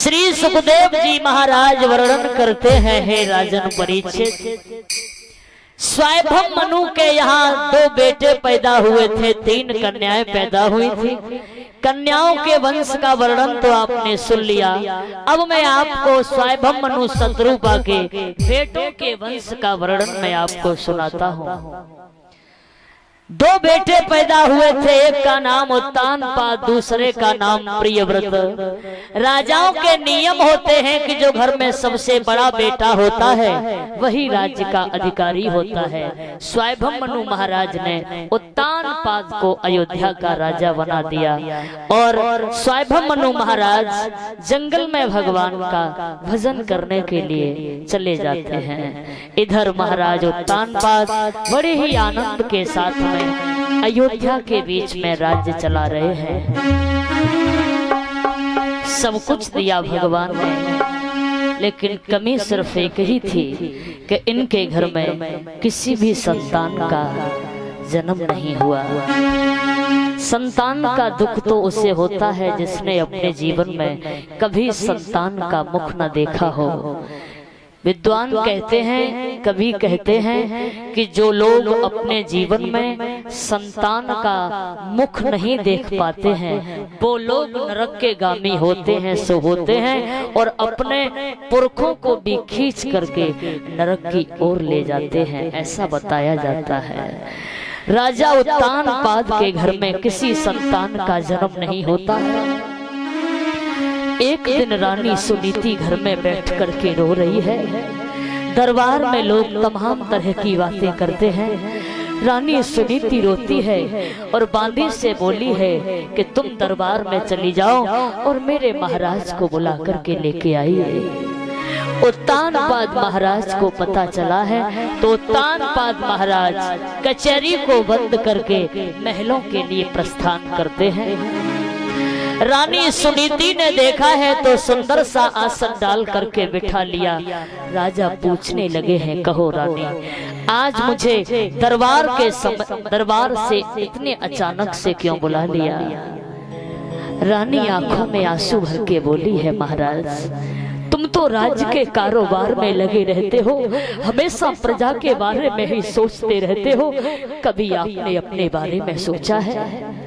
श्री सुखदेव जी महाराज वर्णन करते हैं, हे राजन परीक्षित, स्वयं मनु के यहाँ 2 बेटे पैदा हुए थे, 3 कन्याएं पैदा हुई थी। कन्याओं के वंश का वर्णन तो आपने सुन लिया। अब मैं आपको स्वयं मनु शत्रुपा के बेटों के वंश का वर्णन मैं आपको सुनाता हूँ। 2 बेटे पैदा हुए थे, एक का नाम उत्तानपाद, दूसरे का नाम प्रियव्रत। राजाओं के नियम होते हैं कि जो घर में सबसे बड़ा बेटा होता है वही राज्य का अधिकारी होता है। स्वयं मनु महाराज ने उत्तानपाद को अयोध्या का राजा बना दिया और स्वयं मनु महाराज जंगल में भगवान का भजन करने के लिए चले जाते हैं। इधर महाराज उत्तानपाद बड़े ही आनंद के साथ में अयोध्या के बीच में राज्य चला रहे हैं। सब कुछ दिया भगवान ने, लेकिन कमी सिर्फ एक ही थी कि इनके घर में किसी भी संतान का जन्म नहीं हुआ। संतान का दुख तो उसे होता है जिसने अपने जीवन में कभी संतान का मुख न देखा हो। विद्वान कहते हैं, कवि कहते हैं कि जो लोग अपने जीवन में संतान का मुख नहीं देख पाते हैं वो लोग नरक के गामी होते हैं, सो होते हैं और अपने पुरखों को भी खींच करके नरक की ओर ले जाते हैं, ऐसा बताया जाता है। राजा उत्तानपाद के घर में किसी संतान का जन्म नहीं होता है। एक दिन रानी सुनीति घर में बैठ करके रो रही है। दरबार में लोग तमाम तरह की बातें करते हैं। रानी सुनीति रोती है और बांदी से बोली है कि तुम दरबार में चली जाओ और मेरे महाराज को बुला करके लेके आइए। उत्तानपाद महाराज को पता चला है तो उत्तानपाद महाराज कचहरी को बंद करके महलों के लिए प्रस्थान करते हैं। रानी सुनीति ने देखा है तो सुंदर सा आसन डाल करके बिठा लिया। राजा पूछने लगे हैं, कहो रानी, आज मुझे दरबार से इतने अचानक से क्यों बुला लिया? रानी आंखों में आंसू भर के बोली है, महाराज तुम तो राज्य के कारोबार में लगे रहते हो, हमेशा प्रजा के बारे में ही सोचते रहते हो, कभी आपने अपने बारे में सोचा है?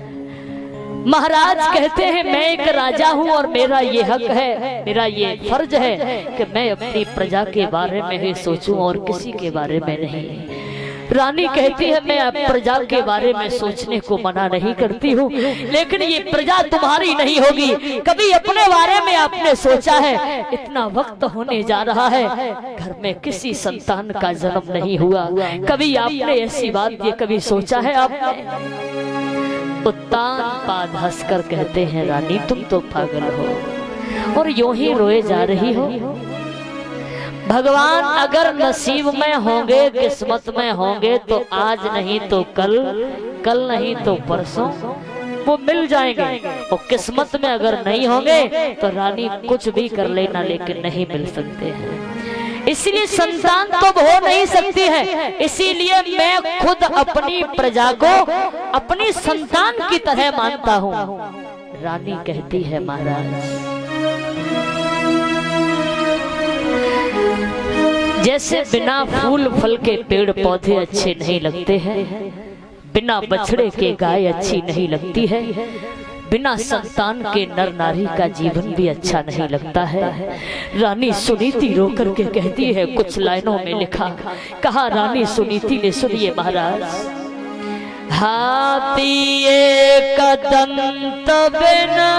महाराज कहते हैं, मैं एक राजा हूं और मेरा ये हक है, मेरा ये फर्ज है कि मैं अपनी प्रजा के बारे में ही सोचूं और किसी के बारे में नहीं। रानी कहती है, मैं प्रजा के बारे में सोचने को मना नहीं करती हूँ, लेकिन ये प्रजा तुम्हारी नहीं होगी। कभी अपने बारे में आपने सोचा है? इतना वक्त होने जा रहा है, घर में किसी संतान का जन्म नहीं हुआ, कभी आपने ऐसी बात ये कभी सोचा है आपने? उत्तानपाद हंसकर कहते हैं, रानी तुम तो पागल हो और यूं ही रोए जा रही हो। भगवान अगर नसीब में होंगे, किस्मत में होंगे तो आज नहीं तो कल, कल नहीं तो परसों वो मिल जाएंगे, और किस्मत में अगर नहीं होंगे तो रानी कुछ भी कर लेना लेकिन नहीं मिल सकते हैं। इसलिए संतान तो हो नहीं सकती है, इसीलिए मैं खुद अपनी प्रजा को अपनी संतान की तरह मानता हूँ। रानी कहती है, महाराज जैसे बिना फूल फल के पेड़ पौधे अच्छे नहीं लगते हैं, बिना बछड़े के गाय अच्छी नहीं लगती है, बिना संतान के नर नारी का जीवन भी अच्छा नहीं लगता है। रानी सुनीति रो करके कहती है, कुछ लाइनों में लिखा, कहा रानी सुनीति ने, सुनिए महाराज, हाथी एक दंत बिना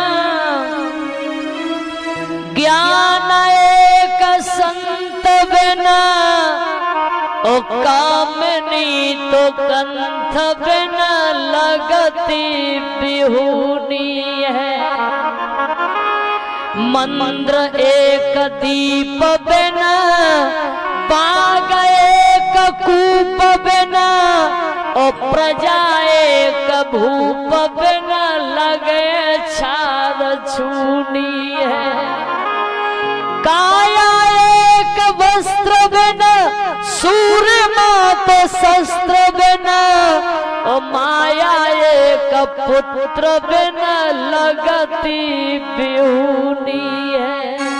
ज्ञान एक संत बिना, ओ कामनी तो कंठ बिना लगती बिहुनी है। मंत्र एक दीप बिना, बाग एक कूप बिना, ओ प्रजा एक भूप बिना लगे छार छूनी है। काया एक वस्त्र बिना, सूर्य मात शस्त्र बिना, ओ माया एक पुत्र बिना लगती बिहुनी है।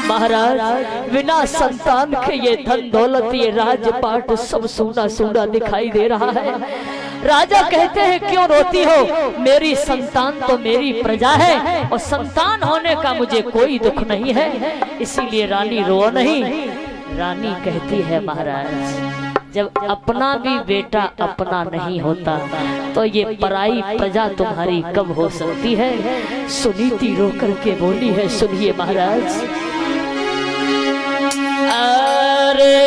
महाराज बिना संतान के ये धन दौलत ये राजपाट सब सूना सूना दिखाई दे रहा है। राजा कहते हैं क्यों रोती हो, मेरी संतान तो मेरी प्रजा है और संतान होने का मुझे कोई दुख नहीं है, इसीलिए रानी रो नहीं। रानी कहती है महाराज जब अपना भी बेटा अपना नहीं होता तो ये पराई प्रजा तुम्हारी कब हो सकती है। सुनीति रो करके बोली है, सुनिए महाराज। अरे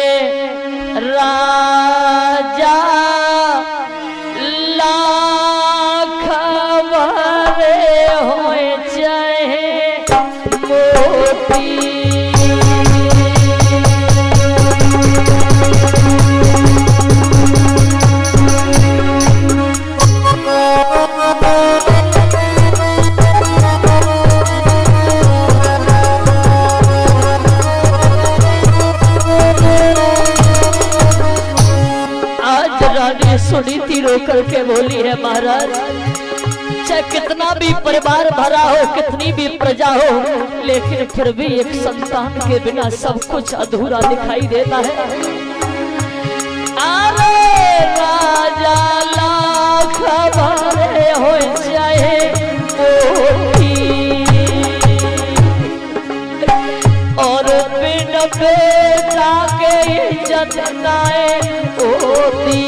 राजा लाख बरे होए चाहे मोती, सुनीति रो करके बोली है महाराज चाहे कितना भी परिवार भरा हो, कितनी भी प्रजा हो, लेकिन फिर भी एक संतान के बिना सब कुछ अधूरा दिखाई देता है। अरे राजा लाख बरे हो जाए और बिन बेटा के इज्जत नाए होती।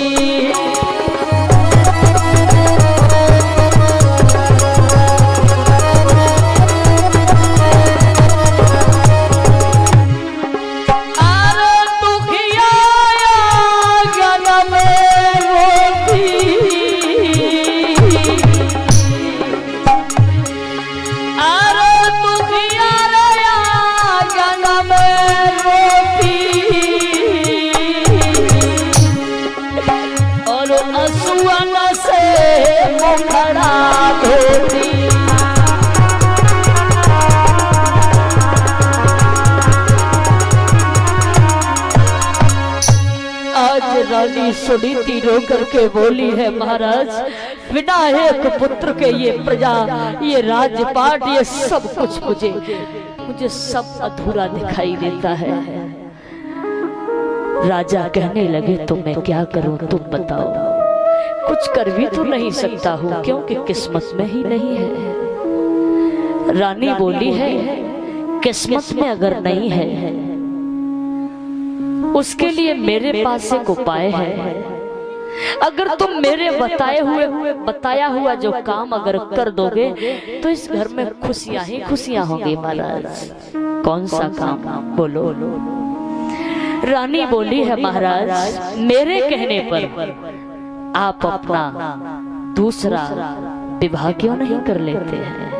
रानी सुनीति रो करके बोली है महाराज बिना एक पुत्र के ये प्रजा ये राजपाट ये सब कुछ मुझे सब अधूरा दिखाई देता है। राजा कहने लगे तो मैं क्या करूं, तुम बताओ। कुछ कर भी तो नहीं सकता हूं क्योंकि किस्मत में ही नहीं है। रानी बोली है किस्मत में अगर नहीं है उसके लिए मेरे पास एक उपाय है। अगर तुम मेरे बताया हुआ जो काम अगर कर दोगे तो इस घर में खुशियां ही खुशियां होंगी। महाराज कौन सा काम, बोलो। रानी बोली है महाराज मेरे कहने पर आप अपना दूसरा विवाह क्यों नहीं कर लेते हैं।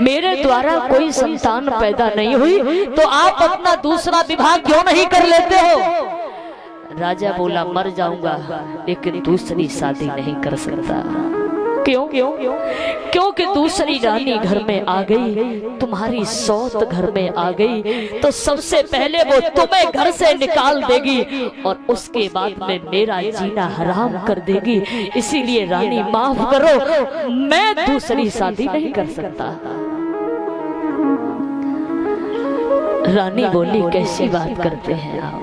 मेरे द्वारा कोई संतान पैदा नहीं हुई तो आप अपना दूसरा विवाह क्यों नहीं कर लेते हो। राजा बोला मर जाऊंगा लेकिन दूसरी शादी नहीं कर सकता। क्यों? क्योंकि दूसरी रानी घर में आ गई, तुम्हारी सौत घर में आ गई तो सबसे पहले वो तुम्हें घर से निकाल देगी और उसके बाद में मेरा जीना हराम कर देगी। इसीलिए रानी माफ करो, मैं दूसरी शादी नहीं कर सकता। रानी बोली कैसी बात करते हैं आप,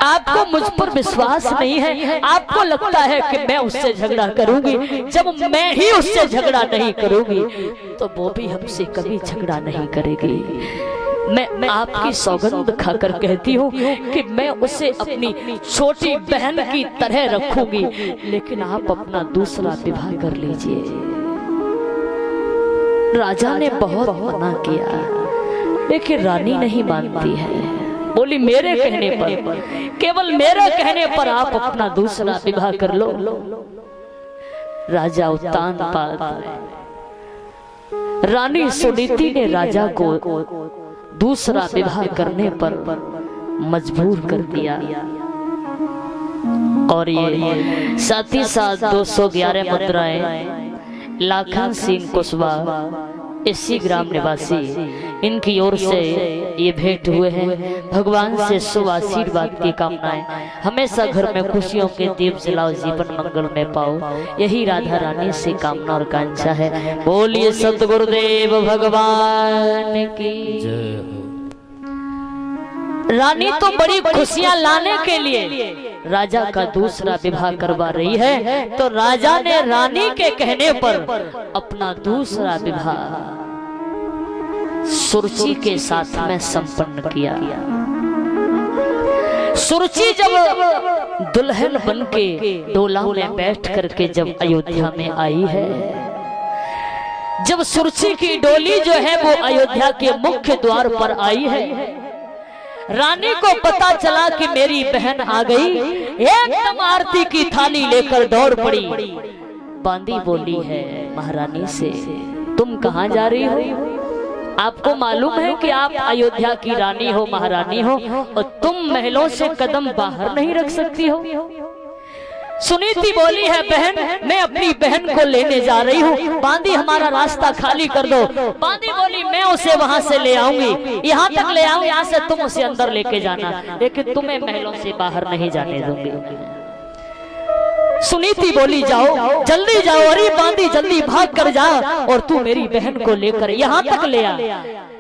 आपको मुझ पर विश्वास नहीं है। आपको लगता है कि मैं उससे झगड़ा करूंगी। जब मैं ही उससे झगड़ा नहीं करूंगी तो वो भी हमसे कभी झगड़ा नहीं करेगी। मैं आपकी सौगंध खाकर कहती हूँ कि मैं उसे अपनी छोटी बहन की तरह रखूंगी, लेकिन आप अपना दूसरा विवाह कर लीजिए। राजा ने बहुत मना किया लेकिन रानी नहीं मानती है। बोली मेरे कहने पर, केवल मेरे कहने पर आप अपना दूसरा विवाह कर लो। राजा उत्तान पाद, रानी सुनीति ने राजा को दूसरा विवाह करने पर मजबूर कर दिया और ये साथ ही साथ 211 मुद्राएं लाखन सिंह कुशवाहा इसी ग्राम निवासी इनकी ओर से ये भेंट हुए हैं। भगवान से शुभ आशीर्वाद की कामनाएं, हमेशा घर में खुशियों के दीप जलाओ, जीवन मंगल में पाओ, यही राधा रानी से कामना और कांक्षा है। बोलिए सतगुरुदेव भगवान की जय। रानी तो बड़ी खुशियां लाने के लिए राजा का दूसरा विवाह करवा रही है, तो राजा ने रानी के कहने पर अपना दूसरा विवाह सुरुचि के साथ में संपन्न किया। सुरुचि जब दुल्हन बनके डोला में बैठ करके जब अयोध्या में आई है, जब सुरुचि की डोली जो है वो अयोध्या के मुख्य द्वार पर आई है, रानी को पता चला कि मेरी बहन आ गई, एकदम आरती की थाली लेकर दौड़ पड़ी। बांदी बोली है महारानी से, तुम कहाँ जा रही हो? आपको मालूम है कि आप अयोध्या की रानी हो, महारानी हो, और तुम महलों से कदम बाहर नहीं रख सकती हो। सुनीति बोली है, बहन मैं अपनी बहन को लेने जा रही हूँ, बांदी हमारा रास्ता खाली कर दो। बांदी बोली मैं उसे वहां से ले आऊंगी, यहाँ तक ले आऊं, यहाँ से तुम उसे अंदर लेके जाना, लेकिन तुम्हें महलों से बाहर नहीं जाने दूंगी। सुनीति बोली जाओ, जल्दी जाओ, अरे बांदी जल्दी भाग कर जा और तू मेरी बहन को लेकर यहाँ तक ले आ,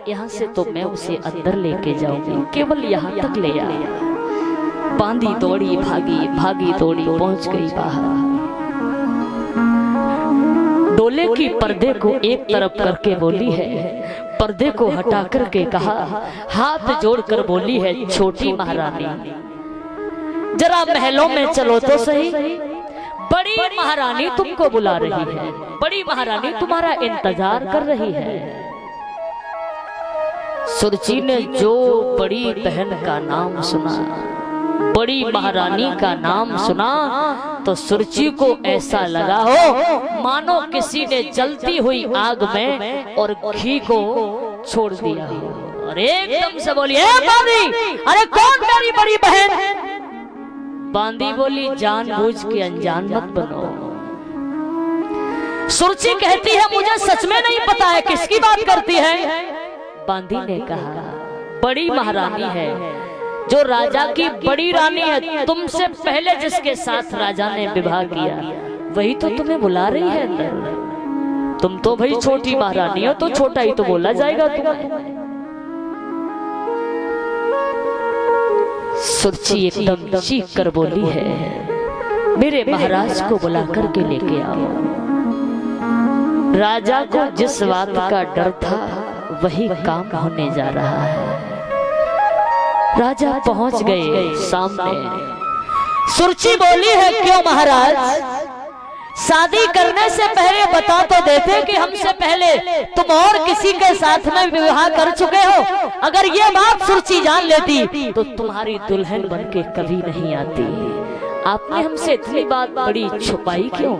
यहाँ से तो मैं उसे अंदर लेके जाऊंगी, केवल यहाँ तक ले आ। बांदी दौड़ी, भागी भागी दौड़ी, पहुंच गई बाहर। डोले की पर्दे को एक तरफ करके बोली है, पर्दे को हटा करके कहा, हाथ जोड़कर बोली है, छोटी महारानी जरा महलों में चलो तो सही, बड़ी महारानी तुमको बुला रही है, बड़ी महारानी तुम्हारा इंतजार कर रही है। सुरुचि ने जो बड़ी बहन का नाम सुना, बड़ी महारानी का नाम सुना, तो सुरुचि को ऐसा लगा हो मानो किसी ने जलती हुई आग में और घी को छोड़ दिया हो। और एकदम से बोली, बांदी, अरे कौन मेरी बड़ी बहन? बांदी बोली, जानबूझ के अनजान मत बनो। सुरुचि कहती है, मुझे सच में नहीं पता है किसकी बात करती है। बांदी ने कहा, बड़ी महारानी है, जो राजा की बड़ी रानी है, तुमसे पहले जिसके साथ राजा ने विवाह किया वही तो तुम्हें बुला रही है अंदर। तुम तो भाई छोटी महारानी हो, तो छोटा ही तो बोला जाएगा तुम्हें। सुरुचि एकदम चीख कर बोली है, मेरे महाराज को बुला करके लेके आओ। राजा को जिस बात का डर था वही काम होने जा रहा है। राजा पहुंच गए सामने। सुरुचि बोली है, क्यों महाराज, शादी करने से पहले बता तो देते कि हमसे पहले तुम और किसी के साथ में विवाह कर चुके हो। अगर ये बात सुरुचि जान लेती तो तुम्हारी दुल्हन बनके कभी नहीं आती। आपने हमसे इतनी बात बड़ी छुपाई क्यों?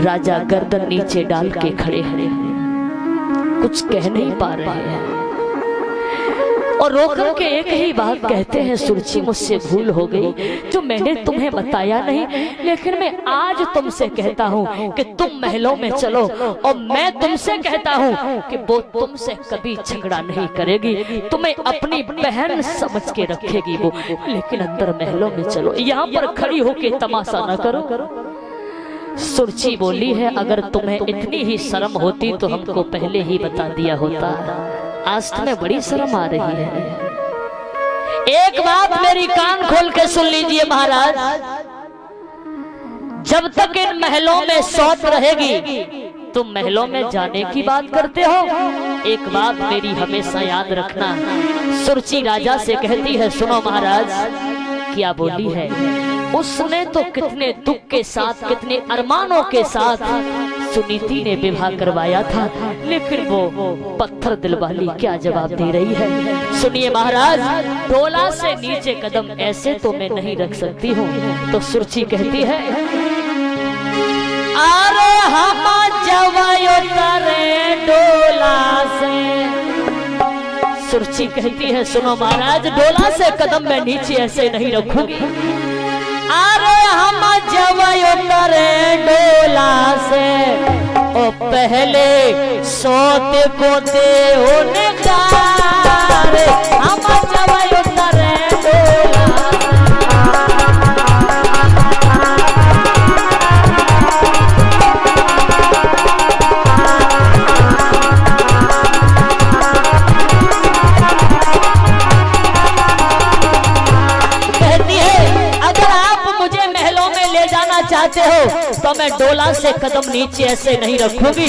राजा गर्दन नीचे डाल के खड़े हैं, कुछ कह नहीं पा रहे हैं और रोकर के एक ही बात कहते हैं, सुरुचि मुझसे भूल हो गई जो मैंने तुम्हें बताया नहीं, लेकिन मैं आज तुमसे कहता हूँ कि तुम महलों में चलो, और मैं तुमसे कहता हूँ कि वो तुमसे कभी झगड़ा नहीं करेगी, तुम्हें अपनी बहन समझ के रखेगी वो, लेकिन अंदर महलों में चलो, यहाँ पर खड़ी होके तमाशा न करो। सुरुचि बोली है, अगर तुम्हें इतनी ही शर्म होती तो हमको पहले ही बता दिया होता, आज तुम्हें बड़ी शर्म आ रही है। एक बात मेरी कान खोल के सुन लीजिए महाराज, जब तक इन महलों में शौच रहेगी तुम महलों में जाने की बात करते हो। एक बात मेरी हमेशा याद रखना। सुरुचि राजा से कहती है, सुनो महाराज, क्या बोली है? उसने तो कितने दुख के साथ, कितने अरमानों के साथ सुनीति ने विवाह करवाया था, लेकिन वो पत्थर दिल वाली क्या जवाब दे रही है। सुनिए महाराज, डोला से नीचे कदम ऐसे तो मैं नहीं रख सकती हूँ। तो सुरुचि कहती है, अरे हम जवायो तारे डोला से। सुरुचि कहती है, सुनो महाराज, डोला से कदम मैं नीचे ऐसे नहीं रखूंगी। अरे हम जवायो तारे डोला से, ओ पहले सोते पोते होने कार हम जब उतरे डोला चाहते हो तो मैं डोला से कदम नीचे ऐसे नहीं रखूंगी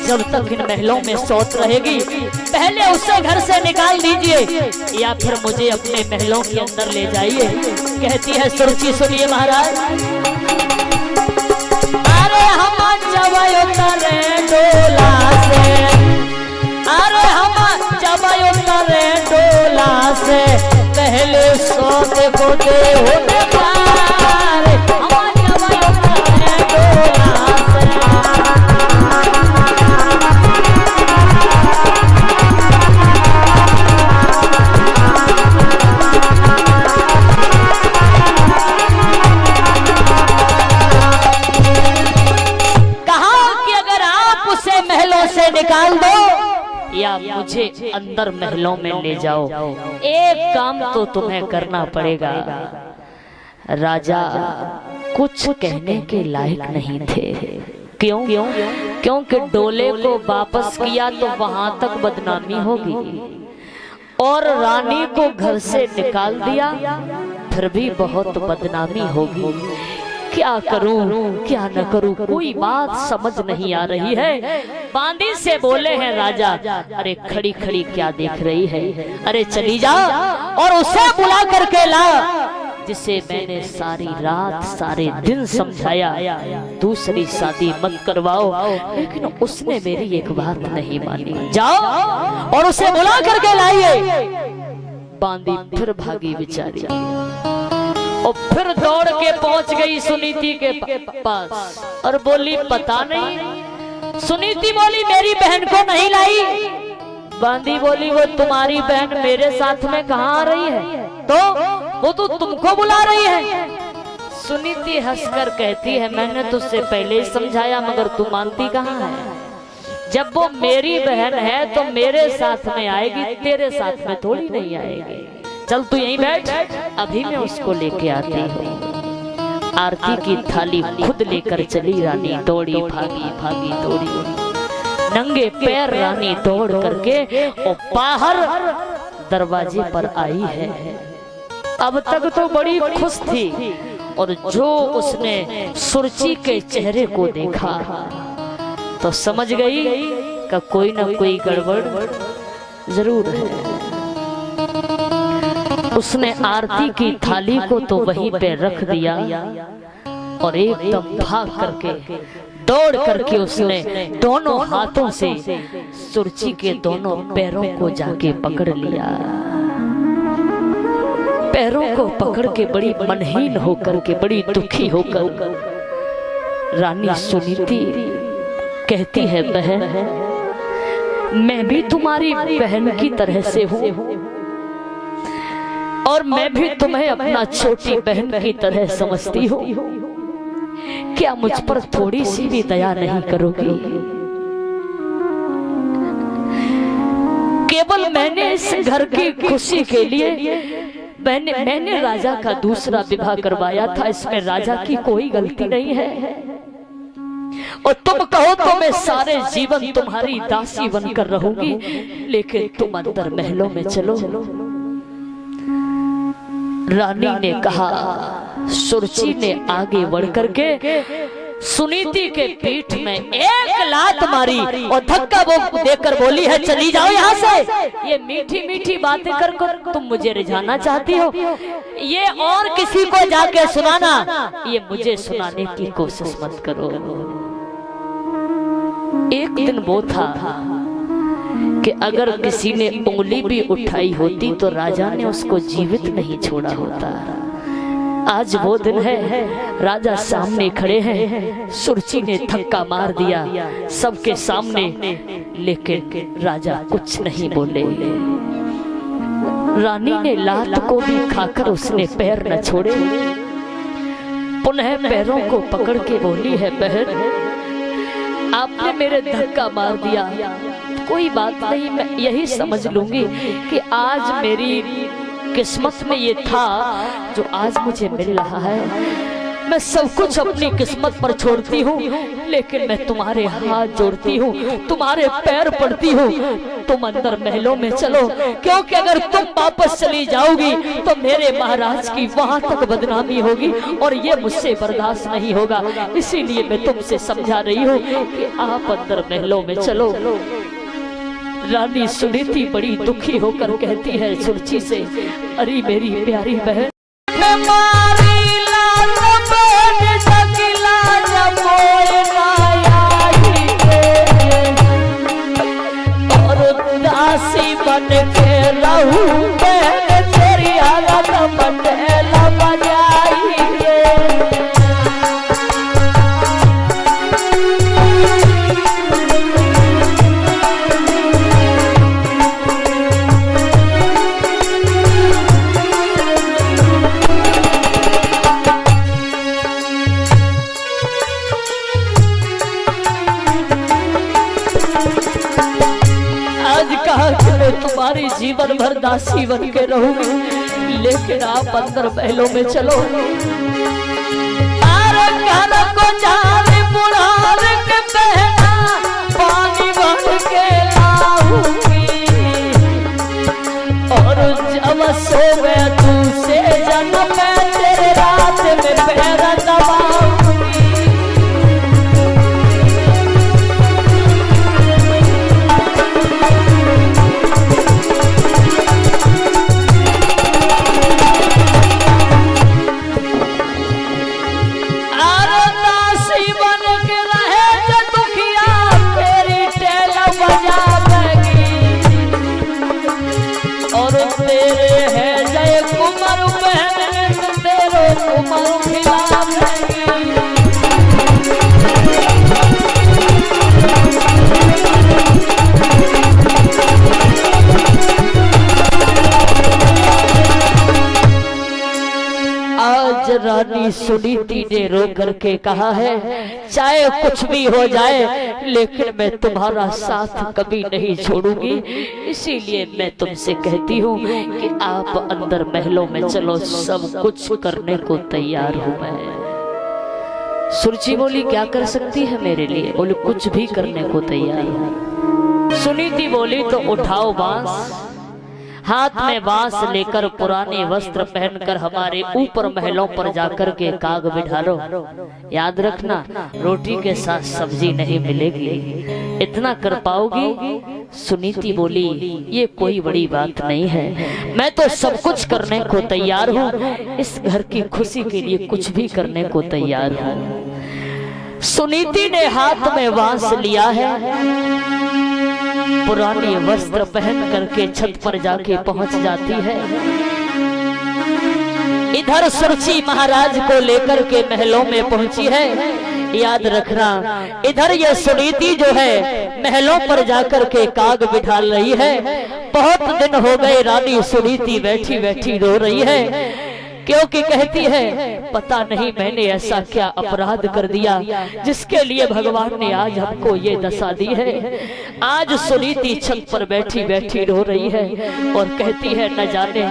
जब तक इन महलों में सौत रहेगी। पहले उसे घर से निकाल दीजिए या फिर मुझे अपने महलों के अंदर ले जाइए। कहती है सुरुचि, सुनिए महाराज। अरे हम जब उतरे डोला से, अरे हम जब उतरे डोला से पहले सोते पोते होने निकाल दो या मुझे अंदर महलों में ले जाओ। एक काम तो तुम्हें करना पड़ेगा। राजा कुछ कहने के लायक नहीं थे। क्यों? क्योंकि डोले को वापस किया तो वहां तक बदनामी होगी और रानी को घर से निकाल दिया फिर भी बहुत बदनामी होगी। क्या करूं क्या न करूं, कोई बात समझ नहीं आ रही है। बांदी से बोले हैं राजा, अरे खड़ी खड़ी क्या देख रही है, अरे चली जा और उसे बुला करके ला जिसे मैंने सारी रात सारे दिन समझाया दूसरी शादी मत करवाओ, लेकिन उसने मेरी एक बात नहीं मानी। जाओ और उसे बुला करके लाइए। बांदी फिर भागी बेचारी और फिर दौड़ के पहुंच गई सुनीति के पास और बोली पता नहीं। सुनीति बोली मेरी बहन को नहीं लाई। बांदी बोली वो तुम्हारी बहन मेरे साथ में कहाँ आ रही है, तो वो तो तुमको बुला रही है। सुनीति हंसकर कहती है मैंने तुझसे पहले ही समझाया मगर तू मानती कहाँ है। जब वो मेरी बहन है तो मेरे साथ में आएगी, तेरे साथ में थोड़ी नहीं आएगी। चल तू यहीं बैठ, अभी मैं उसको लेके आती हूँ। आरती की थाली खुद लेकर चली रानी, दौड़ी भागी भागी दौड़ी, नंगे पैर रानी दौड़ करके और बाहर दरवाजे पर आई है। अब तक तो बड़ी खुश थी और जो उसने सुरुचि के चेहरे को देखा तो समझ गई कि कोई ना कोई गड़बड़ जरूर है। उसने आरती की थाली को तो वहीं पे रख दिया और एकदम भाग करके दौड़ करके उसने दोनों हाथों से सुरुचि के दोनों पैरों को जाके पकड़ लिया। पैरों को पकड़ के बड़ी मनहीन होकर के, बड़ी दुखी होकर रानी सुनीति कहती है बहन मैं भी तुम्हारी बहन की तरह से हूँ और मैं भी तुम्हें अपना छोटी बहन की तरह समझती हूँ। क्या मुझ पर थोड़ी सी भी दया नहीं करोगी? केवल मैंने इस घर की खुशी के लिए मैंने राजा का दूसरा विवाह करवाया था, इसमें राजा की कोई गलती नहीं है। और तुम कहो तो मैं सारे जीवन तुम्हारी दासी बनकर रहूंगी, लेकिन तुम अंदर महलों में चलो। रानी ने कहा। सुरुचि ने आगे बढ़ करके सुनीति के पीठ में एक लात मारी और धक्का वो देकर बोली है चली जाओ यहाँ से। ये मीठी मीठी बातें कर तुम मुझे रिझाना चाहती हो, ये और किसी को जाके सुनाना, ये मुझे सुनाने की कोशिश मत करो। एक दिन वो था कि अगर किसी ने उंगली भी उठाई होती तो राजा ने उसको जीवित नहीं छोड़ा होता। आज वो दिन है, राजा सामने खड़े हैं, सुरुचि ने धक्का मार दिया सबके सामने, लेकिन राजा कुछ नहीं बोले। रानी ने लात को भी खाकर उसने पैर न छोड़े, पुनः पैरों को पकड़ के बोली है बहन आपने मेरे धक्का मार दिया, कोई बात नहीं, मैं यही समझ लूंगी कि आज मेरी किस्मत में ये था जो आज मुझे मिल रहा है। मैं सब कुछ अपनी किस्मत पर छोड़ती हूँ, लेकिन मैं तुम्हारे हाथ जोड़ती हूँ, तुम्हारे पैर पड़ती हूँ, तुम अंदर महलों में चलो, क्योंकि अगर तुम वापस चली जाओगी तो मेरे महाराज की वहां तक बदनामी होगी और ये मुझसे बर्दाश्त नहीं होगा। इसीलिए मैं तुमसे समझा रही हूँ कि आप अंदर महलों में चलो। रानी सुनीति बड़ी दुखी होकर कहती है सुरची से, अरे मेरी प्यारी बहन, दासी बन के रहूं मैं, तेरी हालत बटेला बजाई रे। तुम्हारी जीवन भर दासी बन के रहूंगी, लेकिन आप अंदर महलों में चलो। घर को जाने बुढ़ार के बहना पानी भर के लाऊंगी, और जब सोवे तू से जन्म में तेरे रात में पैर दबाऊंगी। रानी सुनीति ने रो करके कहा है, चाहे कुछ भी हो जाए लेकिन मैं तुम्हारा साथ कभी नहीं छोड़ूंगी। इसीलिए मैं तुमसे कहती हूँ कि आप अंदर महलों में चलो, सब कुछ करने को तैयार हूँ मैं। सुरची बोली, क्या कर सकती है मेरे लिए? बोले, कुछ भी करने को तैयार हूँ। सुनीति बोली, तो उठाओ बांस। हाथ में बांस लेकर पुराने वस्त्र पहनकर हमारे ऊपर महलों पर जाकर के काग बिठा लो। याद रखना, रोटी के साथ सब्जी नहीं मिलेगी, इतना कर पाओगी? सुनीति बोली, ये कोई बड़ी बात नहीं है, मैं तो सब कुछ करने को तैयार हूँ, इस घर की खुशी के लिए कुछ भी करने को तैयार हूँ। सुनीति ने हाथ में बांस लिया है, पुराने वस्त्र पहन करके छत पर जाके पहुंच जाती है। इधर सुरची महाराज को लेकर के महलों में पहुंची है। याद रखना, इधर ये सुनीति जो है महलों पर जाकर के काग बिठा रही है। बहुत दिन हो गए रानी सुनीति बैठी बैठी रो रही है, क्योंकि कहती है, पता नहीं मैंने ऐसा क्या अपराध कर दिया जिसके लिए भगवान ने आज हमको ये दशा दी है। आज सुनीति छत पर बैठी बैठी रो रही है और कहती है, न जाने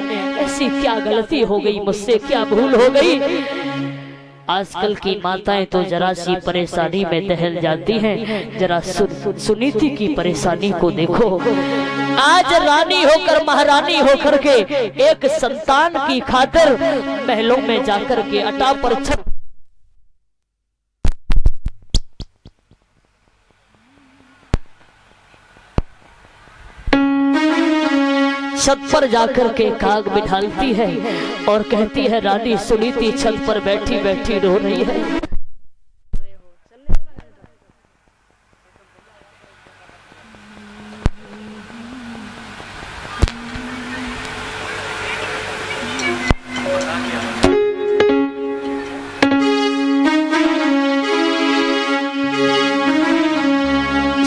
ऐसी क्या गलती हो गई मुझसे, क्या भूल हो गई। आजकल की माताएं तो जरा सी परेशानी में दहल जाती हैं, जरा सुनीति की परेशानी को देखो। आज रानी होकर महारानी होकर के एक संतान की खातिर महलों में जाकर के अटा पर छत पर जाकर के काग बिठालती है और कहती है, रानी सुनीति छत पर बैठी बैठी रो रही है।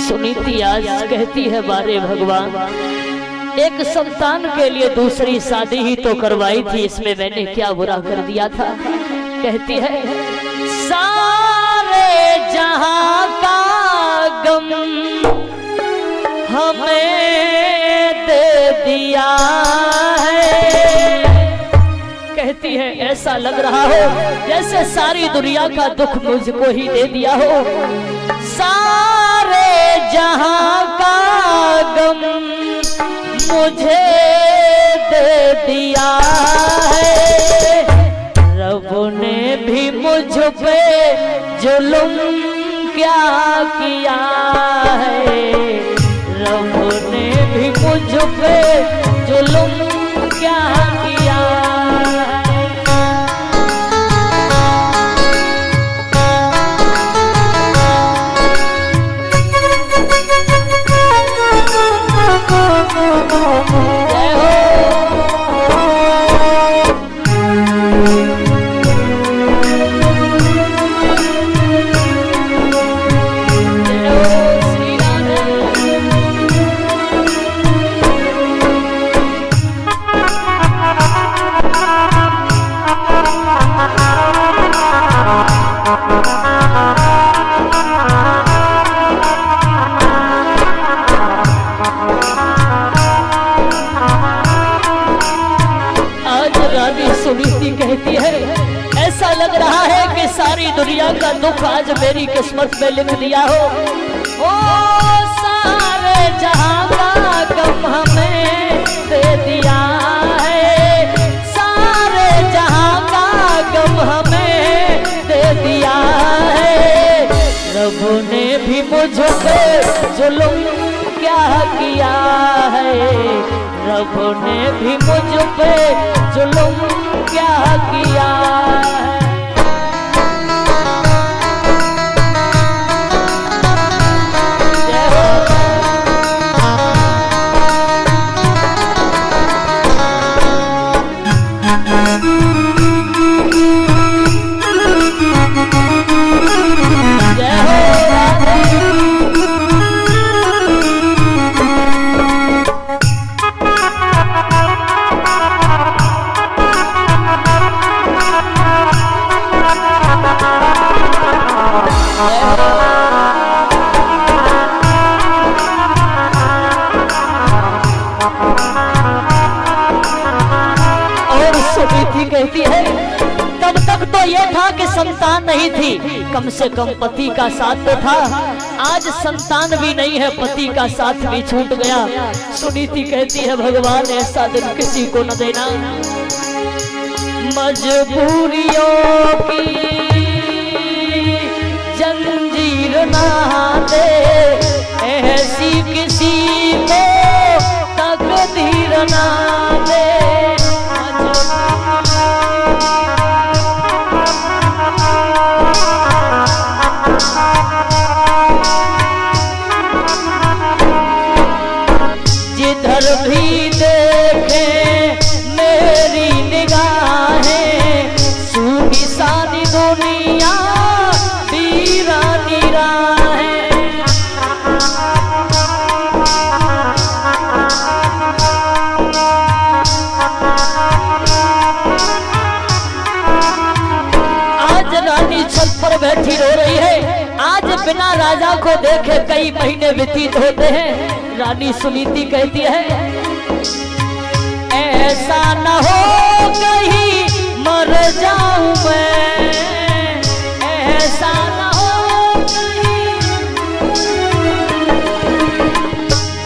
सुनीति आज कहती है, बारे भगवान, एक संतान के लिए दूसरी शादी ही तो करवाई थी, इसमें मैंने क्या बुरा कर दिया था। कहती है, सारे जहां का गम हमें दे दिया है। कहती है ऐसा लग रहा हो जैसे सारी दुनिया का दुख मुझको ही दे दिया हो, सारे जहां का गम मुझे दे दिया है। रब ने भी मुझ पे जुल्म क्या किया है, रब ने भी मुझ पे जुल्म क्या किया है। कहती है ऐसा लग रहा है कि सारी दुनिया का दुख आज मेरी किस्मत में लिख दिया हो। ओ सारे जहां का गम हमें दे दिया है, सारे जहां का गम हमें दे दिया है। रब ने भी मुझ पे जुल्म क्या किया है, रब ने भी मुझ पे जुल्म क्या किया है। कहती है तब तक तो ये था कि संतान नहीं थी, कम से कम पति का साथ तो था। आज संतान भी नहीं है, पति का साथ भी छूट गया। सुनीति कहती है भगवान ऐसा दिन किसी को न देना। मजबूरियों की जंजीर ना दे, ऐसी किसी को तकदीर ना दे। जिधर भी देखे मेरी निगाहें, सूनी सानी दुनिया वीरानी राहें। आज रानी छत पर बैठी रो रही है। आज बिना राजा को देखे कई महीने व्यतीत होते हैं। रानी सुनीति कहती है ऐसा न हो कहीं मर जाऊं मैं, ऐसा न हो कहीं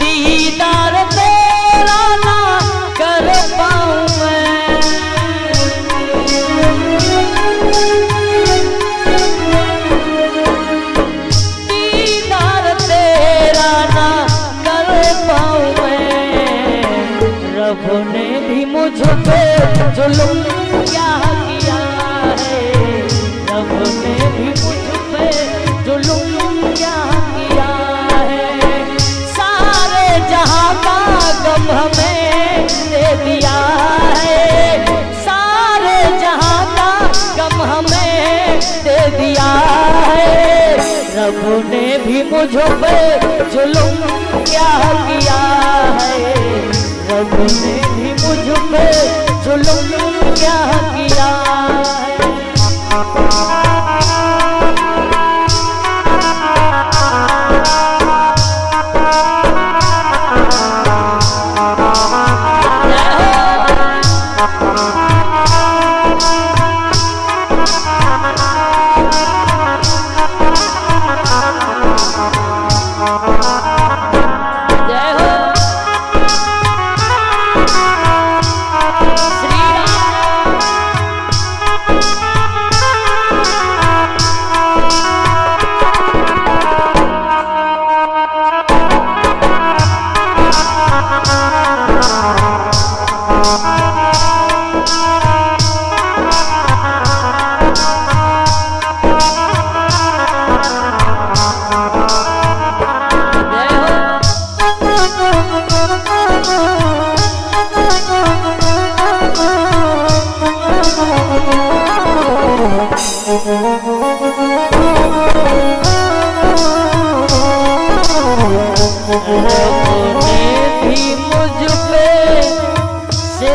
दीदार तेरा ना कर पाऊं मैं। दीदार तेरा ना पाऊं मैं। रब ने भी मुझ पे जुल्म क्या किया है, रब ने भी मुझ पे जुल्म क्या किया है। सारे जहां का गम हमें दे दिया है, सारे जहां का गम हमें दे दिया है। रब ने भी मुझ पे जुल्म क्या किया है, रब ने भी मुझ पे जुल्म क्या किया है।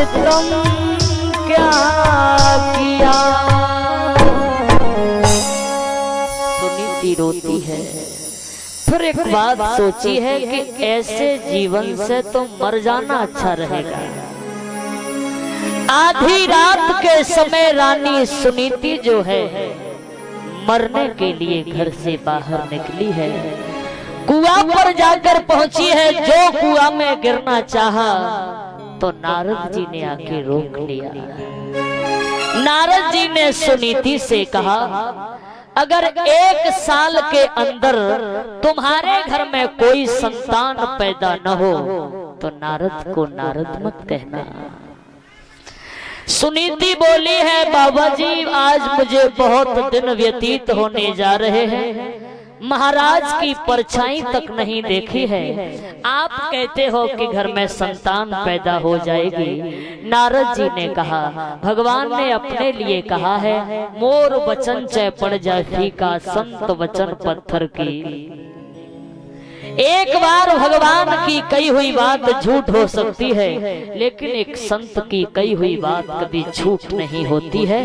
सितम क्या किया। सुनीति रोती है, फिर एक बात सोची है कि ऐसे जीवन से तो मर जाना अच्छा रहेगा। आधी रात के समय रानी सुनीति जो है मरने के लिए घर से बाहर निकली है। कुआं पर जाकर पहुंची है, जो कुआं में गिरना चाहा तो नारद जी ने आके रोक लिया। नारद जी ने सुनीति से कहा, अगर 1 साल के अंदर तुम्हारे घर में कोई संतान पैदा न हो तो नारद को नारद मत कहना। सुनीति बोली है, बाबा जी आज मुझे बहुत दिन व्यतीत होने जा रहे हैं, महाराज की परछाई तक नहीं देखी है, आप कहते हो कि घर में संतान पैदा हो जाएगी। नारद जी ने कहा, भगवान ने अपने लिए कहा है, मोर वचन चय पड़ जाए फीका, संत वचन पत्थर की। एक बार भगवान की कही हुई बात झूठ हो सकती है, लेकिन एक संत की कही हुई बात कभी झूठ नहीं होती है।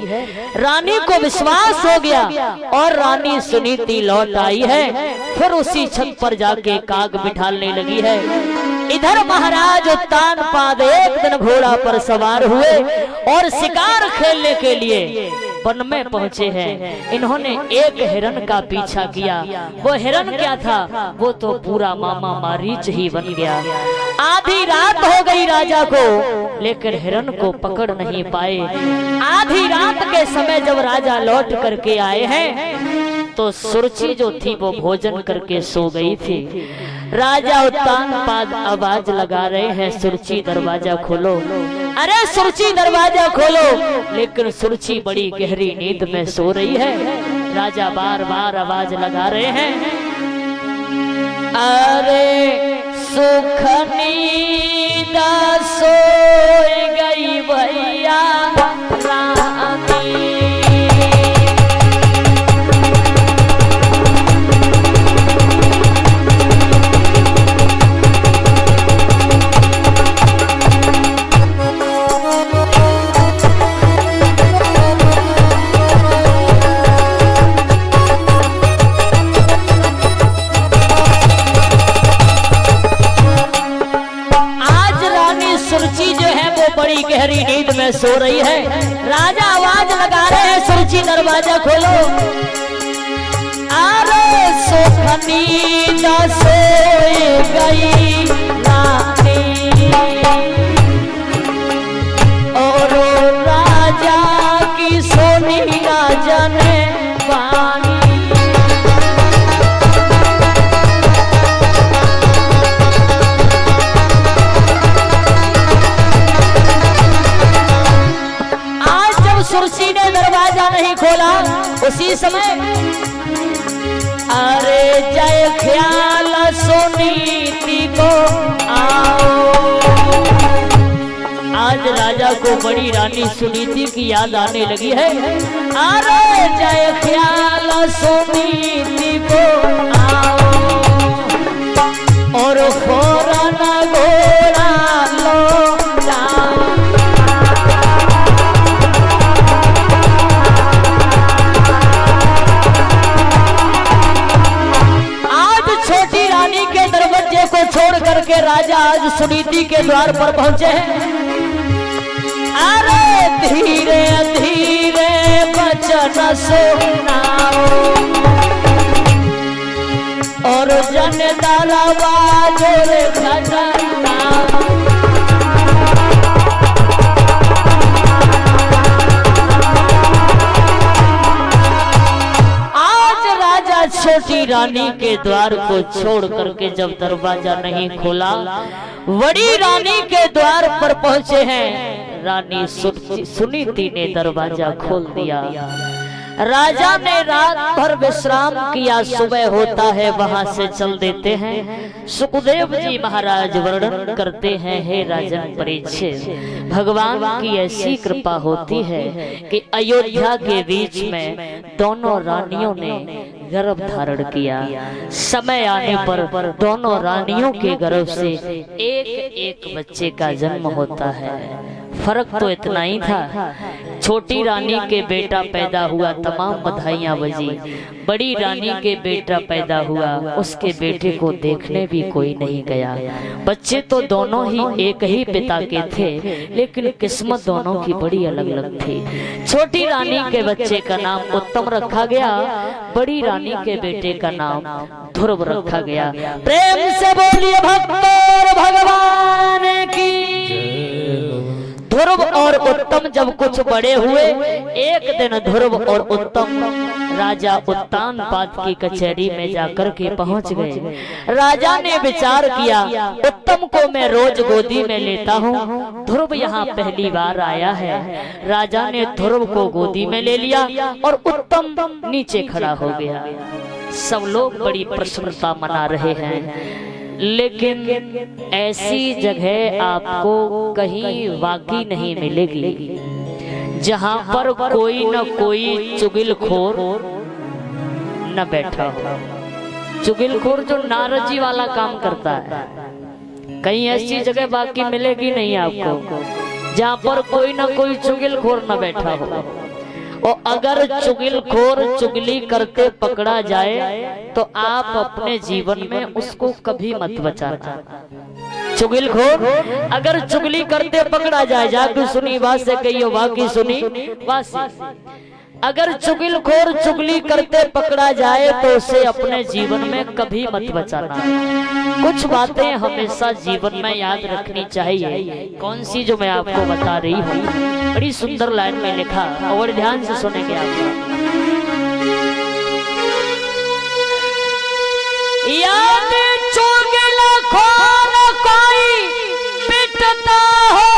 रानी को विश्वास हो गया और रानी सुनीति लौट आई है। फिर उसी छत पर जाके काग बिठालने लगी है। इधर महाराज उत्तानपाद एक दिन घोड़ा पर सवार हुए और शिकार खेलने के लिए वन में पहुंचे हैं। इन्होंने एक हिरण का पीछा किया। वो हिरण क्या था, वो तो पूरा मामा मारीच ही बन गया। आधी रात हो गई राजा को, लेकिन हिरण को पकड़ नहीं पाए। आधी रात के समय जब राजा लौट करके आए हैं तो सुरुचि जो थी वो भोजन करके सो गई थी। राजा उत्तानपाद आवाज लगा रहे हैं, सुरुचि दरवाजा खोलो, अरे सुरुचि दरवाजा खोलो, लेकिन सुरुचि बड़ी गहरी नींद में सो रही है। राजा बार बार आवाज लगा रहे हैं, अरे सुख नींद सो गई भैया रानी। बड़ी गहरी नींद में सो रही है। राजा आवाज लगा रहे हैं, सुरुचि दरवाजा खोलो, अरे सुख नींद सो गई रानी और राजा की सोनी राजा ने पानी। सुरुचि ने दरवाजा नहीं खोला, उसी समय अरे जय ख्याल सुनीति को आओ। आज राजा को बड़ी रानी सुनीति की याद आने लगी है। अरे जय ख्याल सुनीति को आओ और फौरन घोड़ा लो जाओ। को छोड़ करके राजा आज सुनीति के द्वार पर पहुंचे हैं। अरे धीरे धीरे बचन सुनाओ और जन दरवाजे खटखटाओ। छोटी रानी के द्वार को छोड़ करके जब दरवाजा नहीं खोला, बड़ी रानी के द्वार पर पहुंचे हैं। रानी सुनीति ने दरवाजा खोल दिया। राजा ने रात भर विश्राम किया, सुबह होता है वहां से चल देते हैं। सुखदेव जी महाराज वर्णन करते हैं, हे राजन परीक्षित, भगवान की ऐसी कृपा होती है कि अयोध्या के बीच में दोनों रानियों ने गर्भ धारण किया। समय आने पर दोनों रानियों के गर्भ से एक एक बच्चे का जन्म होता है। फर्क तो इतना ही था, छोटी रानी के बेटा पैदा हुआ तमाम बधाइयां बजी, बड़ी रानी के बेटा पैदा हुआ उसके बेटे को देखने भी कोई नहीं गया। बच्चे तो दोनों ही एक ही पिता के थे, लेकिन किस्मत दोनों की बड़ी अलग अलग थी। छोटी रानी के बच्चे का नाम उत्तम रखा गया, बड़ी रानी के बेटे का नाम ध्रुव रखा गया। प्रेम से बोलिए भक्तों भगवान की। ध्रुव और उत्तम जब कुछ बड़े हुए, एक दिन ध्रुव और उत्तम राजा उत्तानपाद की कचहरी में जाकर के पहुंच गए। राजा ने विचार किया, उत्तम को मैं रोज गोदी में लेता हूँ, ध्रुव यहाँ पहली बार आया है। राजा ने ध्रुव को गोदी में ले लिया और उत्तम नीचे खड़ा हो गया। सब लोग बड़ी प्रसन्नता मना रहे हैं, लेकिन ऐसी जगह आपको कहीं वाकई नहीं मिलेगी जहां पर कोई न कोई चुगलखोर न बैठा हो। चुगलखोर जो नाराजी वाला काम करता है, कहीं ऐसी जगह बाकी मिलेगी नहीं आपको जहां पर कोई न कोई चुगलखोर न बैठा हो। और अगर चुगलखोर चुगली करते पकड़ा जाए तो आप अपने जीवन में उसको कभी मत बचाना। चुगलखोर अगर चुगली करते पकड़ा जाए, जाके सुनी बात से कहियो बाकी सुनी बात से। अगर चुगलखोर चुगली करते पकड़ा जाए तो उसे अपने जीवन में कभी मत बचाना। कुछ बातें हमेशा जीवन में याद रखनी चाहिए। कौन सी जो मैं आपको बता रही हूँ, बड़ी सुंदर लाइन में लिखा और ध्यान से सुनेंगे आप। याद चुगलखोर कोई पिटता हो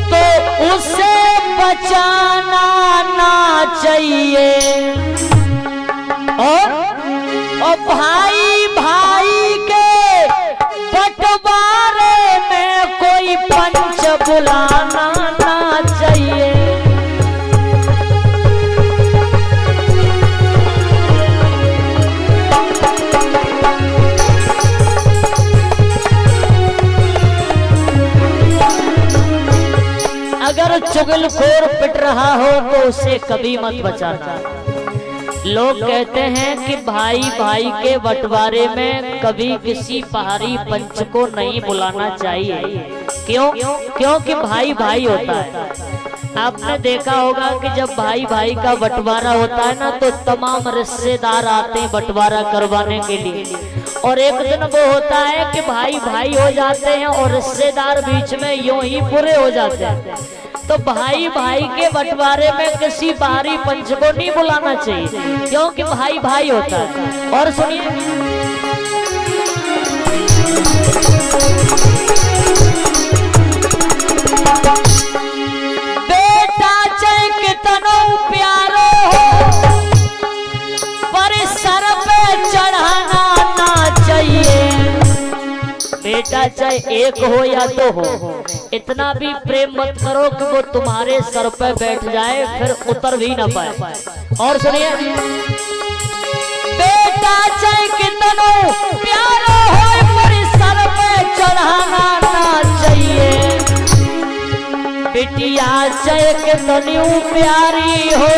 तो उसे बचाना ना चाहिए। और भाई भाई के बंटवारे में कोई पंच बुलाना ना चाहिए। अगर चुगलखोर पिट रहा हो तो उसे कभी मत बचाना। लोग कहते हैं कि भाई भाई के बंटवारे में कभी किसी पहाड़ी पंच को नहीं बुलाना चाहिए। क्यों? क्योंकि भाई भाई होता है। आपने देखा होगा कि जब भाई भाई का बंटवारा होता है ना, तो तमाम रिश्तेदार आते हैं बंटवारा करवाने के लिए। और एक दिन वो होता है कि भाई भाई हो जाते हैं और रिश्तेदार बीच में यूं ही पूरे हो जाते हैं। तो भाई भाई के बंटवारे में किसी बाहरी पंच को नहीं बुलाना चाहिए, क्योंकि भाई भाई होता है। और सुनिए, बेटा चाहे कितना प्यारो हो पर सर पे चढ़ाना ना चाहिए। बेटा चाहे एक हो या दो हो, इतना भी प्रेम मत करो कि वो तुम्हारे सर पे बैठ जाए फिर उतर भी ना पाए। और सुनिए, बेटा चाहे कितना प्यारा हो पर सर पे चढ़ाना ना चाहिए। बिटिया चाहे कितनी प्यारी हो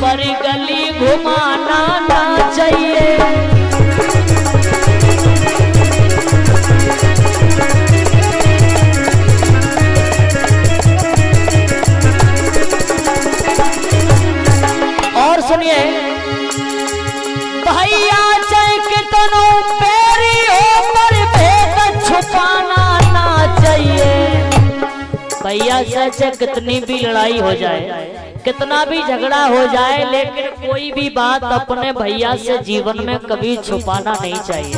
पर गली घुमाना ना चाहिए। और सुनिए, भैया चाहे कितनो पैरी हो पर भेद छुपाना ना चाहिए। भैया से चाहे कितनी भी लड़ाई हो जाए, कितना भी झगड़ा हो जाए, लेकिन कोई भी बात अपने भैया से जीवन में कभी छुपाना नहीं चाहिए।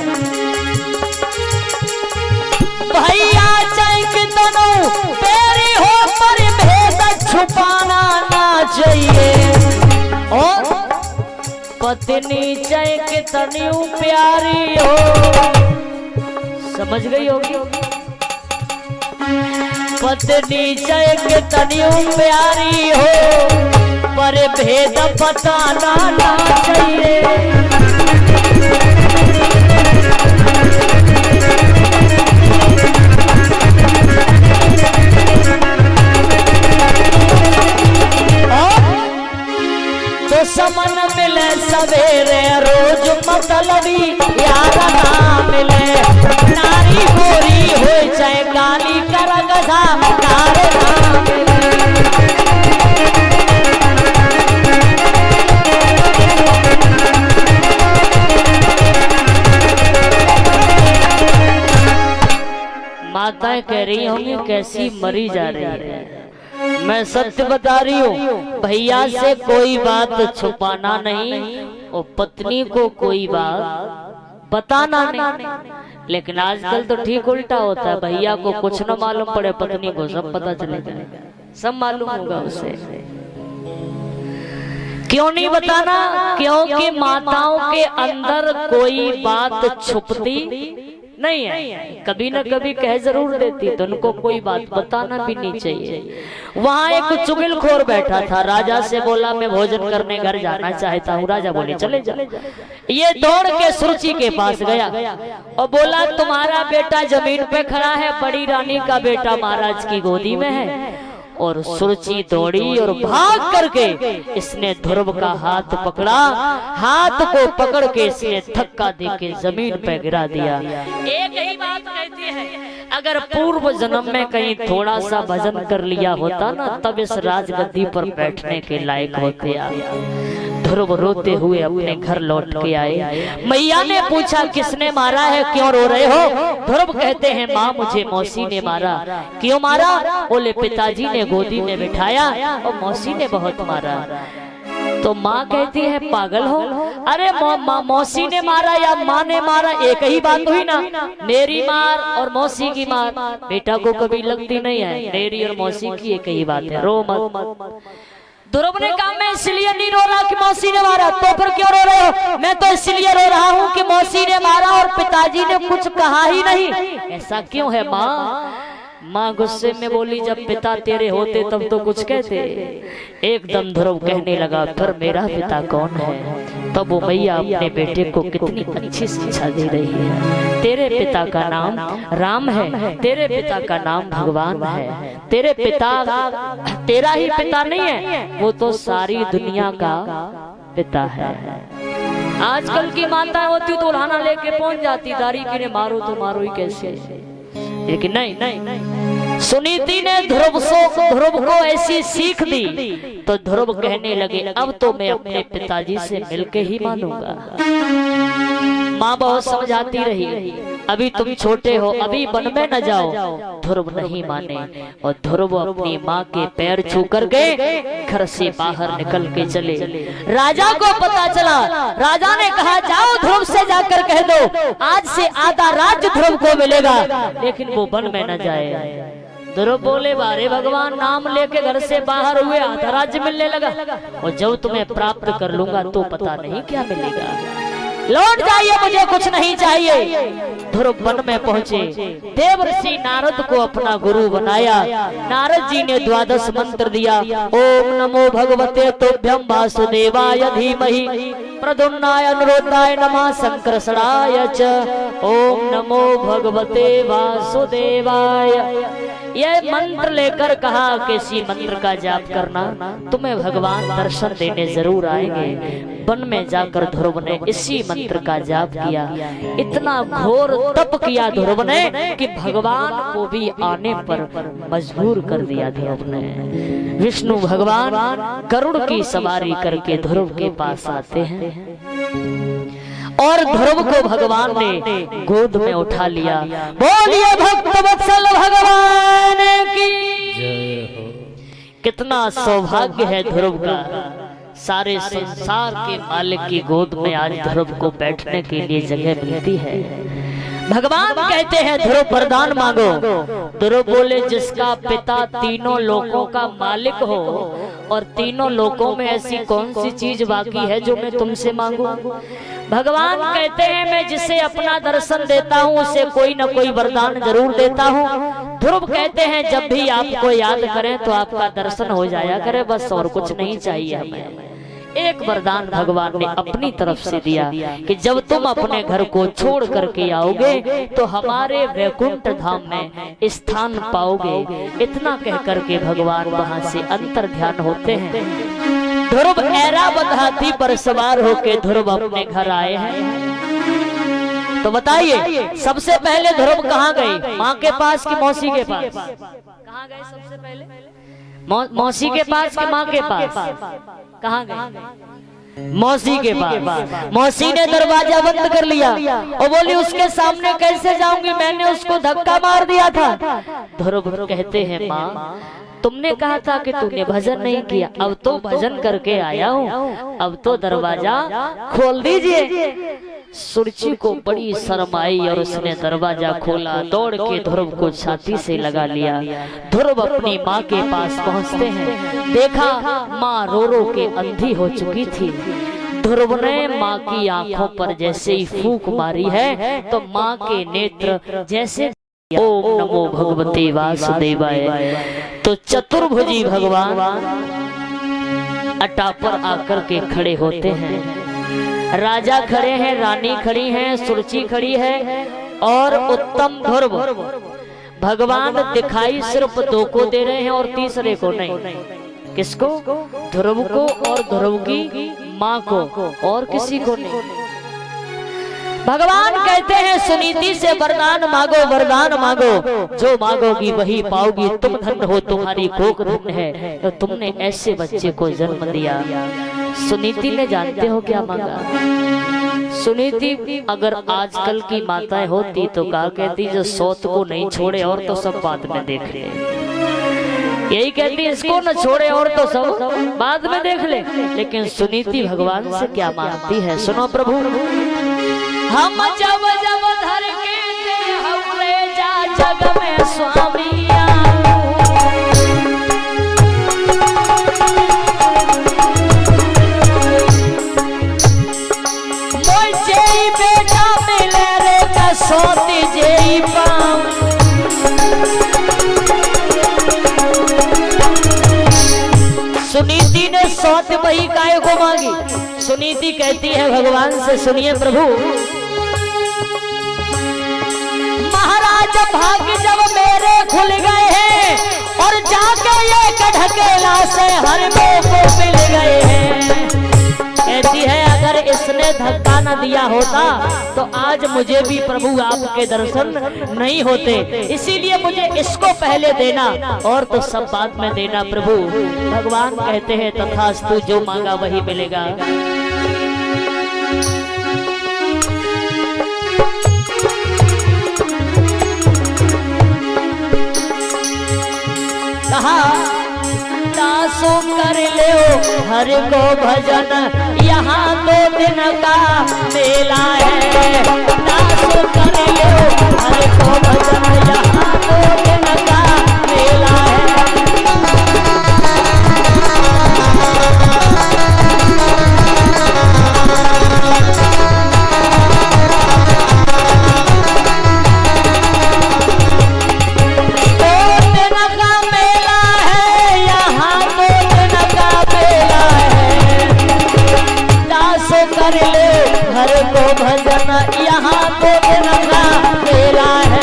भैया चाहे कितनो पैरी हो पर भेद छुपाना ना चाहिए। और पत्नी चाहे कितनी प्यारी हो, समझ गई होगी, पत्नी चाहे कितनी प्यारी हो पर भेद बताना ना चाहिए। माताएं कह रही होंगी कैसी मरी जा रही है। मैं सत्य बता रही हूँ, भैया से कोई बात छुपाना नहीं और पत्नी को कोई बात बताना नहीं। लेकिन आजकल तो ठीक उल्टा होता है, भैया को कुछ न मालूम पड़े, पत्नी को सब पता चलेगा, सब मालूम होगा उसे। क्यों नहीं बताना? क्योंकि माताओं के अंदर कोई बात छुपती नहीं है, कभी न कभी कह जरूर देती, तो उनको कोई बात बताना भी नहीं चाहिए। वहाँ एक चुगलखोर बैठा था, राजा से बोला मैं भोजन करने घर जाना चाहता हूँ। राजा बोले चले जा। ये दौड़ के सुरुचि के पास गया और बोला तुम्हारा बेटा जमीन पे खड़ा है, बड़ी रानी का बेटा महाराज की गोदी में है। और सुरुचि दौड़ी और भाग करके इसने ध्रुव का हाथ पकड़ा, हाथ को पकड़ के इसने धक्का देके जमीन पे गिरा दिया। एक ही बात कहती है, अगर पूर्व जन्म में कहीं थोड़ा सा भजन कर लिया होता ना, तब इस राजगद्दी पर बैठने के लायक होते आप। ध्रुव रोते हुए अपने घर लौट के आए। मैया ने पूछा किसने मारा है, क्यों रो रहे हो? ध्रुव कहते हैं माँ मुझे मौसी ने मारा। क्यों मारा? बोले पिताजी ने गोदी में बिठाया और मौसी ने बहुत मारा। तो माँ कहती है पागल हो, अरे मौसी ने मारा या माँ ने मारा एक ही बात हुई ना। मेरी मार और मौसी की मार बेटा को कभी लगती नहीं है, मेरी और मौसी की एक ही बात है, रो मत। ध्रुव ने कहा मैं इसलिए नहीं रो रहा कि मौसी ने मारा। तो फिर क्यों रो रहे हो? मैं तो इसलिए रो रहा हूँ कि मौसी ने मारा और पिताजी ने कुछ कहा ही नहीं। ऐसा क्यों है माँ? माँ गुस्से में बोली जब पिता तेरे होते तब तो कुछ कहते। एकदम ध्रुव कहने लगा फिर मेरा पिता कौन है? तब वो मैया अपने बेटे को कितनी अच्छी शिक्षा दे रही है। तेरे पिता का नाम राम है, तेरे पिता का नाम भगवान है, तेरे पिता तेरा ही पिता नहीं है, वो तो सारी दुनिया का पिता है। आजकल की माताएं होती तो उल्हाना लेके पहुंच जाती, दारी की ने मारो तो मारो ही कैसे। लेकिन नहीं, सुनीति ने ध्रुव को ऐसी सीख दी तो ध्रुव कहने लगे अब तो मैं अपने पिताजी से मिलके ही मानूंगा। माँ बहुत समझाती रही, अभी तुम छोटे हो, अभी वन में न जाओ। ध्रुव नहीं माने और ध्रुव अपनी माँ के पैर छू करके घर से बाहर निकल के चले। राजा को पता चला, राजा ने कहा जाओ ध्रुव से जाकर कह दो आज से आधा राज्य ध्रुव को मिलेगा, लेकिन वो वन में न जाए। ध्रुव बोले बारे भगवान, नाम लेके घर से बाहर हुए आधा राज्य मिलने लगा, और जब तुम्हें प्राप्त कर लूंगा तो पता नहीं क्या मिलेगा। लौट जाइए, मुझे कुछ नहीं चाहिए। ध्रुव वन में पहुंचे, देवर्षि नारद को अपना गुरु बनाया। नारद जी ने 12 मंत्र दिया। ओम नमो भगवते तुभ्यं वासुदेवाय धीमहि प्रद्युम्नाय अनुरुद्धाय नमः संकर्षणाय च। ओम नमो भगवते वासुदेवाय। यह मंत्र लेकर कहा कि इसी मंत्र का जाप करना, तुम्हें भगवान दर्शन देने जरूर आएंगे। वन में जाकर ध्रुव ने इसी मंत्र का जाप किया। इतना घोर तप किया ध्रुव ने कि भगवान को भी आने पर मजबूर कर दिया ध्रुव ने। विष्णु भगवान गरुड़ की सवारी करके ध्रुव के पास आते हैं और ध्रुव को भगवान ने गोद में उठा लिया। बोलिए भक्त वत्सल भगवान की जय हो। कितना सौभाग्य है ध्रुव का, सारे संसार के मालिक की गोद में आज ध्रुव को बैठने के लिए जगह मिलती है। भगवान कहते हैं ध्रुव वरदान मांगो। ध्रुव बोले जिसका पिता तीनों लोकों का मालिक हो और तीनों लोकों में ऐसी कौन सी चीज बाकी है जो मैं तुमसे मांगू। भगवान कहते हैं मैं जिसे अपना दर्शन देता हूँ उसे कोई न कोई वरदान जरूर देता हूँ। ध्रुव कहते हैं जब भी आपको याद करें तो आपका दर्शन हो जाया करे, बस और कुछ नहीं चाहिए हमें। एक वरदान भगवान ने अपनी तरफ से दिया कि जब तुम अपने घर को छोड़ करके आओगे तो हमारे वैकुंठ धाम में स्थान पाओगे। इतना कह करके भगवान वहां से अंतर ध्यान होते हैं। ध्रुव ऐरावत हाथी पर सवार होके ध्रुव अपने घर आए हैं। तो बताइए सबसे पहले ध्रुव कहाँ गए? माँ के पास कि मौसी के पास? कहाँ गए सबसे पहले? मौसी के पास कि माँ के पास? कहाँ गए? मौसी के पास। मौसी ने दरवाजा बंद कर लिया और बोली उसके सामने कैसे जाऊंगी, मैंने उसको धक्का मार दिया था। ध्रुव कहते हैं माँ तुमने कहा था कि तूने भजन नहीं किया, अब तो भजन करके आया हूँ, अब तो दरवाजा खोल दीजिए। सुरची को बड़ी शर्म आई और उसने दरवाजा खोला। दौड़ के ध्रुव को छाती से लगा लिया। ध्रुव अपनी माँ के पास पहुँचते हैं, देखा माँ रो रो के अंधी हो चुकी थी। ध्रुव ने माँ की आंखों पर जैसे ही फूंक मारी है तो माँ के नेत्र जैसे ओम नमो भगवते वासुदेवाय। तो चतुर्भुजी भगवान अटा पर आकर के खड़े होते हैं। राजा खड़े हैं, रानी खड़ी हैं, सुरची खड़ी है और उत्तम ध्रुव। भगवान दिखाई सिर्फ दो को दे रहे हैं और तीसरे को नहीं। किसको? ध्रुव को और ध्रुव की माँ को, और किसी को नहीं। भगवान कहते हैं सुनीति से वरदान मांगो, वरदान मांगो, जो मांगोगी वही पाओगी। तुम धन्य हो, तुम्हारी कोख धन्य है, तो तुमने ऐसे बच्चे को जन्म दिया। सुनीति ने जानते हो क्या मांगा? सुनीति अगर आजकल की माताएं होती तो कहा कहती जो सौत को नहीं छोड़े और तो सब बाद में देख ले। यही कहती इसको न छोड़े और तो सब बाद में देख ले। लेकिन सुनीति भगवान से क्या मांगती है, सुनो प्रभु। हम जब जब धर के हमरे जा जग में स्वामी मुझे बेटा मिले रे कसौती जेई पाऊं। सुनीति ने सौत वही काय को मांगी। सुनीति कहती है भगवान से सुनिए प्रभु, महाराज भाग्य जब मेरे खुल गए हैं और जाके ये ढकेला से हर को मिल गए हैं। कहती है अगर इसने धक्का न दिया होता तो आज मुझे भी प्रभु आपके दर्शन नहीं होते, इसीलिए मुझे इसको पहले देना और तो सब बाद में देना प्रभु। भगवान कहते हैं तथास्तु, जो मांगा वही मिलेगा। कहा दासो कर ले हर को भजन, यहाँ 2 दिन का मेला है। दासो कर ले हर को भजन, यहाँ 2 दिन का मेला है। कर ले हर को भजन, यहाँ 2 दिन का मेला है।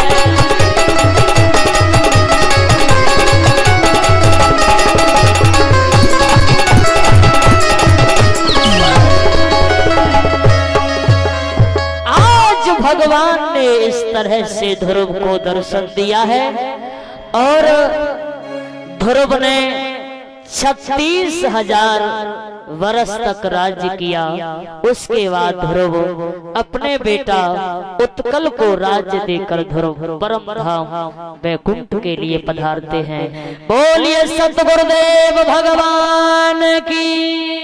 आज भगवान ने इस तरह से ध्रुव को दर्शन दिया है और ध्रुव ने 36,000 वर्ष तक राज्य किया। उसके बाद ध्रुव अपने बेटा उत्कल को राज्य देकर ध्रुव परम धाम वैकुंठ के लिए पधारते हैं। बोलिए सतगुरुदेव भगवान की।